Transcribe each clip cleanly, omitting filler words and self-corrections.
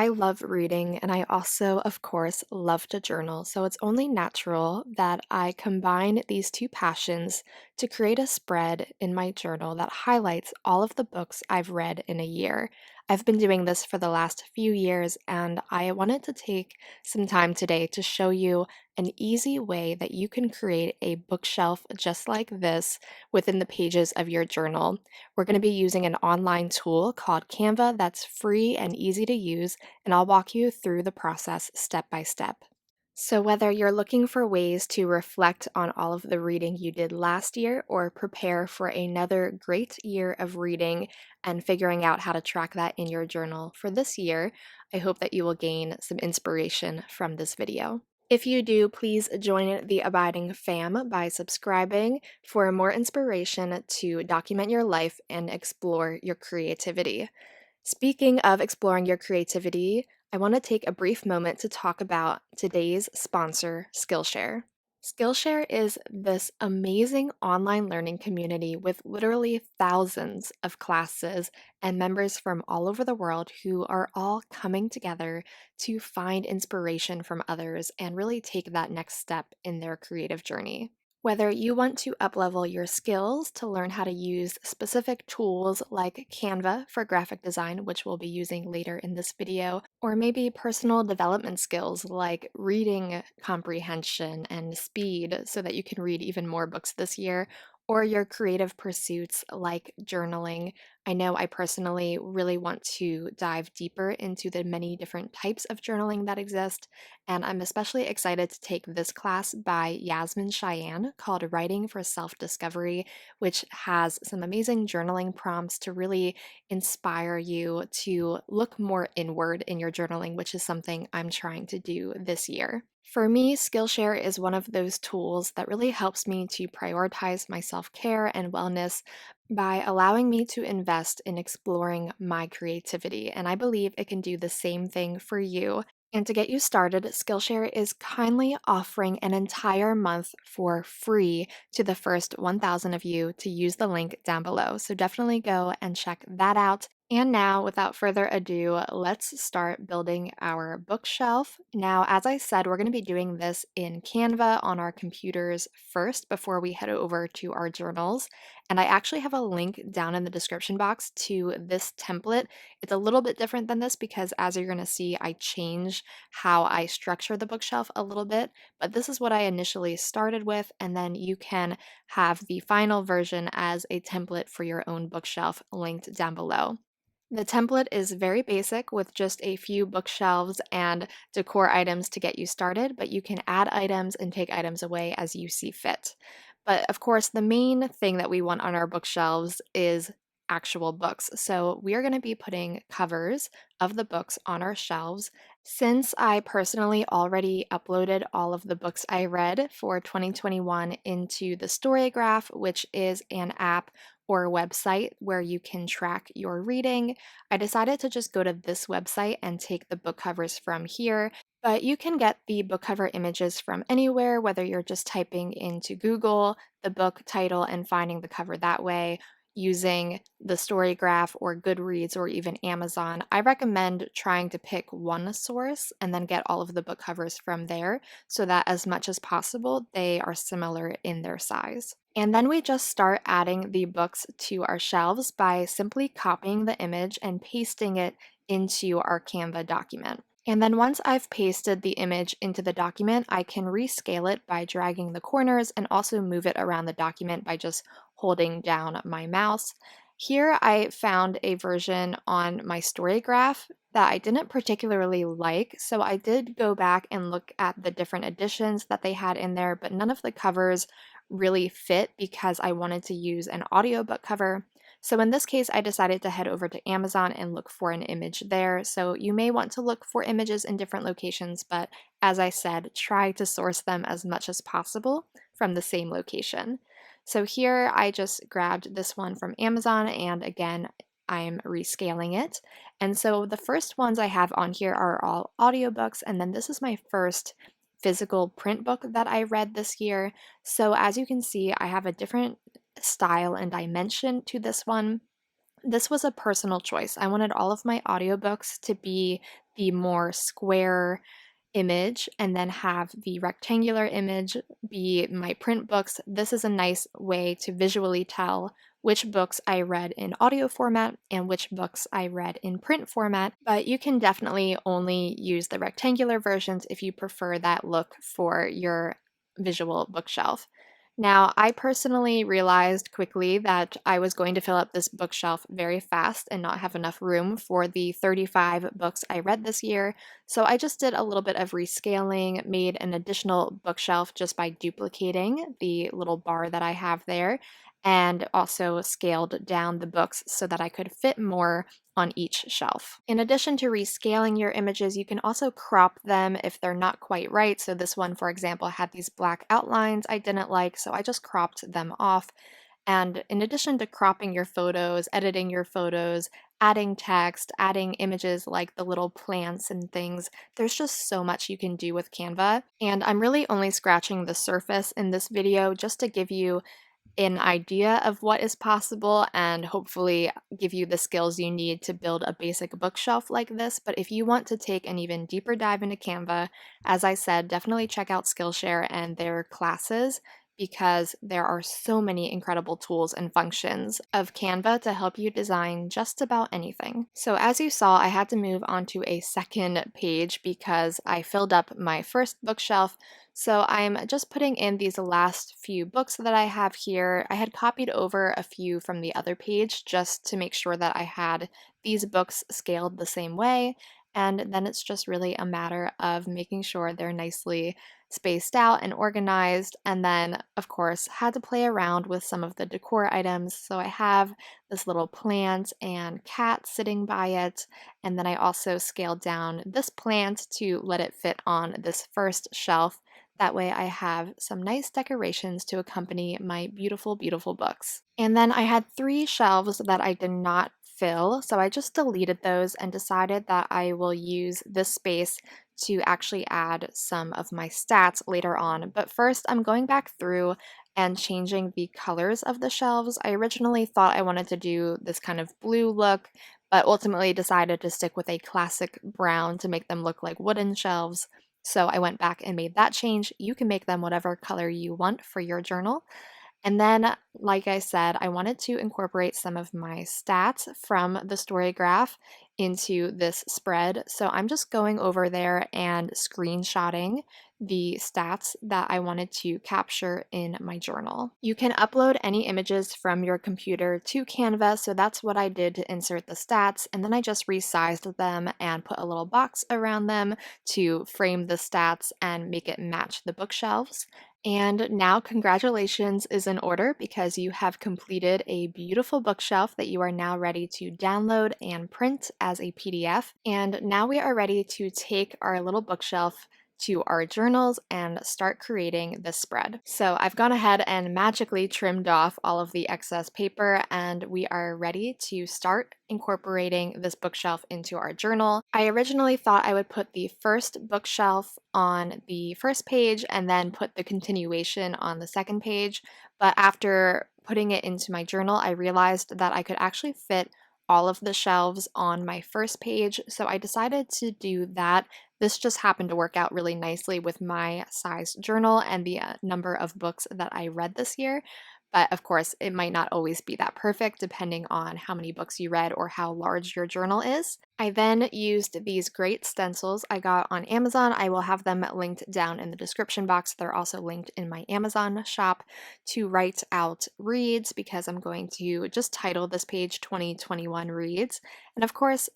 I love reading and I also, of course, love to journal. So it's only natural that I combine these two passions to create a spread in my journal that highlights all of the books I've read in a year. I've been doing this for the last few years, and I wanted to take some time today to show you an easy way that you can create a bookshelf just like this within the pages of your journal. We're going to be using an online tool called Canva that's free and easy to use, and I'll walk you through the process step by step. So, whether you're looking for ways to reflect on all of the reading you did last year or prepare for another great year of reading and figuring out how to track that in your journal for this year, I hope that you will gain some inspiration from this video. If you do, please join the Abiding fam by subscribing for more inspiration to document your life and explore your creativity. Speaking of exploring your creativity, I want to take a brief moment to talk about today's sponsor, Skillshare. Skillshare is this amazing online learning community with literally thousands of classes and members from all over the world who are all coming together to find inspiration from others and really take that next step in their creative journey. Whether you want to uplevel your skills to learn how to use specific tools like Canva for graphic design, which we'll be using later in this video, or maybe personal development skills like reading comprehension and speed so that you can read even more books this year, or your creative pursuits like journaling. I know I personally really want to dive deeper into the many different types of journaling that exist, and I'm especially excited to take this class by Yasmin Cheyenne called Writing for Self-Discovery, which has some amazing journaling prompts to really inspire you to look more inward in your journaling, which is something I'm trying to do this year. For me, Skillshare is one of those tools that really helps me to prioritize my self care and wellness by allowing me to invest in exploring my creativity. And I believe it can do the same thing for you. And to get you started, Skillshare is kindly offering an entire month for free to the first 1,000 of you to use the link down below. So definitely go and check that out. And now, without further ado, let's start building our bookshelf. Now, as I said, we're going to be doing this in Canva on our computers first before we head over to our journals. And I actually have a link down in the description box to this template. It's a little bit different than this because, as you're going to see, I change how I structure the bookshelf a little bit. But this is what I initially started with, and then you can have the final version as a template for your own bookshelf linked down below. The template is very basic with just a few bookshelves and decor items to get you started, but you can add items and take items away as you see fit. But of course, the main thing that we want on our bookshelves is actual books. So we are going to be putting covers of the books on our shelves. Since I personally already uploaded all of the books I read for 2021 into the Storygraph, which is an app or website where you can track your reading, I decided to just go to this website and take the book covers from here. But you can get the book cover images from anywhere, whether you're just typing into Google the book title and finding the cover that way, using the Storygraph or Goodreads or even Amazon. I recommend trying to pick one source and then get all of the book covers from there so that as much as possible they are similar in their size. And then we just start adding the books to our shelves by simply copying the image and pasting it into our Canva document. And then once I've pasted the image into the document, I can rescale it by dragging the corners and also move it around the document by just holding down my mouse. Here I found a version on my Storygraph that I didn't particularly like, so I did go back and look at the different editions that they had in there, but none of the covers really fit because I wanted to use an audiobook cover. So in this case, I decided to head over to Amazon and look for an image there. So you may want to look for images in different locations, but as I said, try to source them as much as possible from the same location. So here I just grabbed this one from Amazon, and again, I'm rescaling it. And so the first ones I have on here are all audiobooks, and then this is my first physical print book that I read this year. So as you can see, I have a different style and dimension to this one. This was a personal choice. I wanted all of my audiobooks to be the more square image and then have the rectangular image be my print books. This is a nice way to visually tell which books I read in audio format and which books I read in print format, but you can definitely only use the rectangular versions if you prefer that look for your visual bookshelf. Now, I personally realized quickly that I was going to fill up this bookshelf very fast and not have enough room for the 35 books I read this year, so I just did a little bit of rescaling, made an additional bookshelf just by duplicating the little bar that I have there, and also scaled down the books so that I could fit more on each shelf. In addition to rescaling your images, you can also crop them if they're not quite right. So this one, for example, had these black outlines I didn't like, so I just cropped them off. And in addition to cropping your photos, editing your photos, adding text, adding images like the little plants and things, there's just so much you can do with Canva. And I'm really only scratching the surface in this video just to give you an idea of what is possible and hopefully give you the skills you need to build a basic bookshelf like this. But if you want to take an even deeper dive into Canva, as I said, definitely check out Skillshare and their classes because there are so many incredible tools and functions of Canva to help you design just about anything. So as you saw, I had to move on to a second page because I filled up my first bookshelf. So I'm just putting in these last few books that I have here. I had copied over a few from the other page just to make sure that I had these books scaled the same way. And then it's just really a matter of making sure they're nicely spaced out and organized. And then, of course, had to play around with some of the decor items. So I have this little plant and cat sitting by it. And then I also scaled down this plant to let it fit on this first shelf. That way I have some nice decorations to accompany my beautiful, beautiful books. And then I had 3 shelves that I did not fill, so I just deleted those and decided that I will use this space to actually add some of my stats later on. But first, I'm going back through and changing the colors of the shelves. I originally thought I wanted to do this kind of blue look, but ultimately decided to stick with a classic brown to make them look like wooden shelves. So I went back and made that change. You can make them whatever color you want for your journal. And then, like I said, I wanted to incorporate some of my stats from the story graph into this spread. So I'm just going over there and screenshotting the stats that I wanted to capture in my journal. You can upload any images from your computer to Canva, so that's what I did to insert the stats, and then I just resized them and put a little box around them to frame the stats and make it match the bookshelves. And now, congratulations is in order because you have completed a beautiful bookshelf that you are now ready to download and print as a PDF. And now we are ready to take our little bookshelf to our journals and start creating the spread. So I've gone ahead and magically trimmed off all of the excess paper, and we are ready to start incorporating this bookshelf into our journal. I originally thought I would put the first bookshelf on the first page and then put the continuation on the second page, but after putting it into my journal, I realized that I could actually fit all of the shelves on my first page, so I decided to do that. This just happened to work out really nicely with my size journal and the number of books that I read this year. But of course, it might not always be that perfect depending on how many books you read or how large your journal is. I then used these great stencils I got on Amazon. I will have them linked down in the description box. They're also linked in my Amazon shop to write out reads because I'm going to just title this page 2021 Reads. And of course,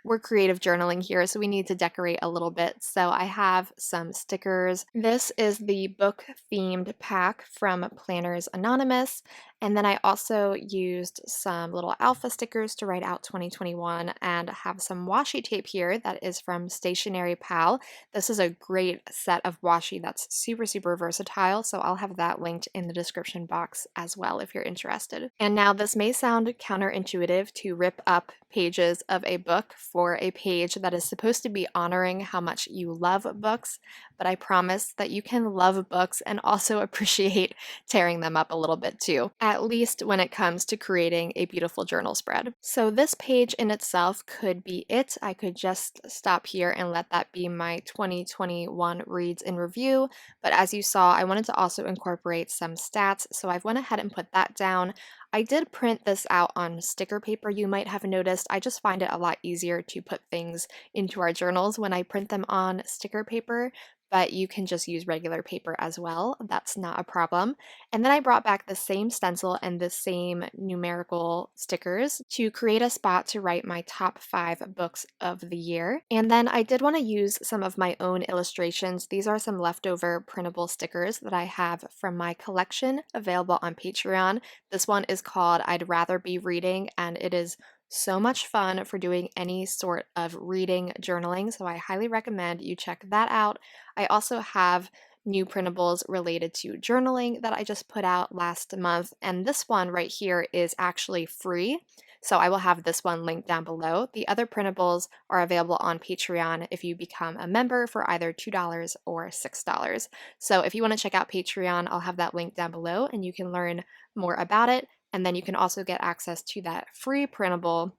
we're creative journaling here, so we need to decorate a little bit. So I have some stickers. This is the book themed pack from Planners Anonymous. And then I also used some little alpha stickers to write out 2021 and have some washi tape here that is from Stationery Pal. This is a great set of washi that's super, super versatile. So I'll have that linked in the description box as well if you're interested. And now this may sound counterintuitive to rip up pages of a book for a page that is supposed to be honoring how much you love books, but I promise that you can love books and also appreciate tearing them up a little bit too. at least when it comes to creating a beautiful journal spread. So this page in itself could be it. I could just stop here and let that be my 2021 reads in review. But as you saw, I wanted to also incorporate some stats, so I've went ahead and put that down. I did print this out on sticker paper, you might have noticed. I just find it a lot easier to put things into our journals when I print them on sticker paper, but you can just use regular paper as well. That's not a problem. And then I brought back the same stencil and the same numerical stickers to create a spot to write my top 5 books of the year. And then I did want to use some of my own illustrations. These are some leftover printable stickers that I have from my collection available on Patreon. This one is called I'd Rather Be Reading, and it is so much fun for doing any sort of reading journaling, so I highly recommend you check that out. I also have new printables related to journaling that I just put out last month, and this one right here is actually free, so I will have this one linked down below. The other printables are available on Patreon if you become a member for either $2 or $6. So if you want to check out Patreon, I'll have that link down below and you can learn more about it. And then you can also get access to that free printable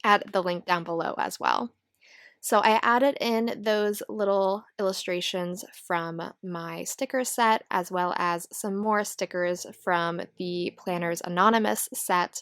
at the link down below as well. So I added in those little illustrations from my sticker set, as well as some more stickers from the Planners Anonymous set.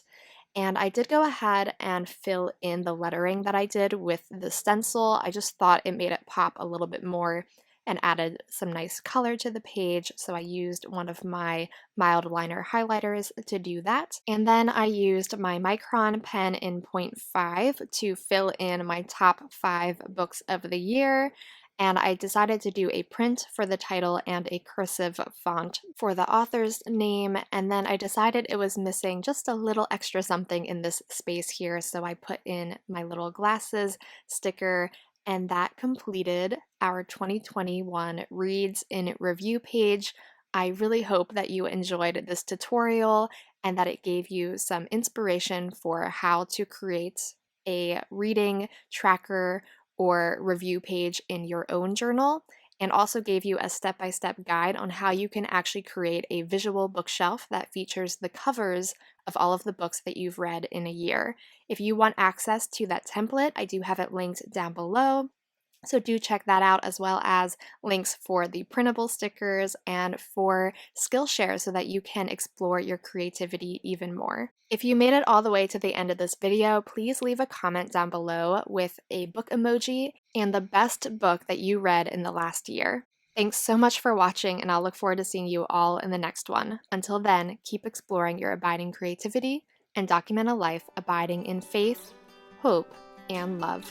And I did go ahead and fill in the lettering that I did with the stencil. I just thought it made it pop a little bit more and added some nice color to the page. So I used one of my mild liner highlighters to do that. And then I used my Micron pen in 0.5 to fill in my top 5 books of the year. And I decided to do a print for the title and a cursive font for the author's name. And then I decided it was missing just a little extra something in this space here, so I put in my little glasses sticker, and that completed our 2021 Reads in Review page. I really hope that you enjoyed this tutorial and that it gave you some inspiration for how to create a reading tracker or review page in your own journal, and also gave you a step-by-step guide on how you can actually create a visual bookshelf that features the covers of all of the books that you've read in a year. If you want access to that template, I do have it linked down below. So do check that out, as well as links for the printable stickers and for Skillshare so that you can explore your creativity even more. If you made it all the way to the end of this video, please leave a comment down below with a book emoji and the best book that you read in the last year. Thanks so much for watching, and I'll look forward to seeing you all in the next one. Until then, keep exploring your abiding creativity and document a life abiding in faith, hope, and love.